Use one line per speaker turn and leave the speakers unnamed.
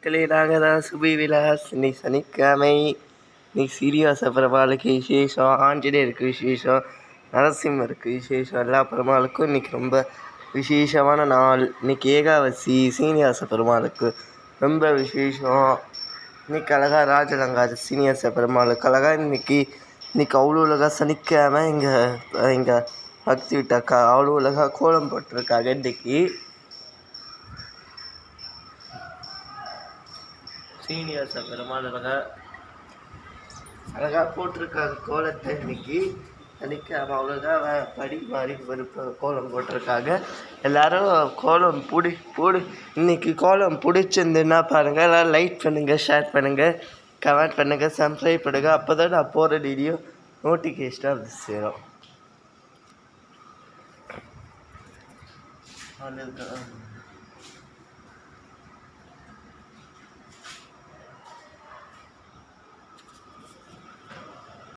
மக்களே, நாங்கள் தான் சுபி விலாஸ். இன்னைக்கு சனிக்கிழமை. இன்னைக்கு சீனிவாச பெருமாளுக்கு விசேஷம், ஆஞ்சநேயருக்கு விசேஷம், நரசிம்மருக்கு விசேஷம். எல்லா பெருமாளுக்கும் இன்னைக்கு ரொம்ப விசேஷமான நாள். இன்னைக்கு ஏகாதசி. சீனிவாச பெருமாளுக்கு ரொம்ப விசேஷம். இன்னைக்கு அழகாக ராஜலங்காது சீனிவாச பெருமாளுக்கு அழகாக இன்னைக்கு அவ்வளோ அழகாக சனிக்கிழமை எங்கள் பக்தி விட்டாக்கா அவ்வளோ அழகாக கோலம் போட்டிருக்காங்க. இன்னைக்கு சீனிவாச பெருமாள் அழகாக போட்டிருக்காங்க கோலத்தை. இன்னைக்கு சனிக்கிழமை அவ்வளோதான் படி மாறி கோலம் போட்டிருக்காங்க. எல்லோரும் கோலம் போடு. இன்னைக்கு கோலம் பிடிச்சிருந்துன்னா பாருங்கள், எல்லோரும் லைக் பண்ணுங்கள், ஷேர் பண்ணுங்கள், கமெண்ட் பண்ணுங்கள், சப்ஸ்கிரைப் பண்ணுங்கள். அப்போ தான் நான் போகிற வீடியோ நோட்டிஃபிகேஷனாக வந்து சேரும்.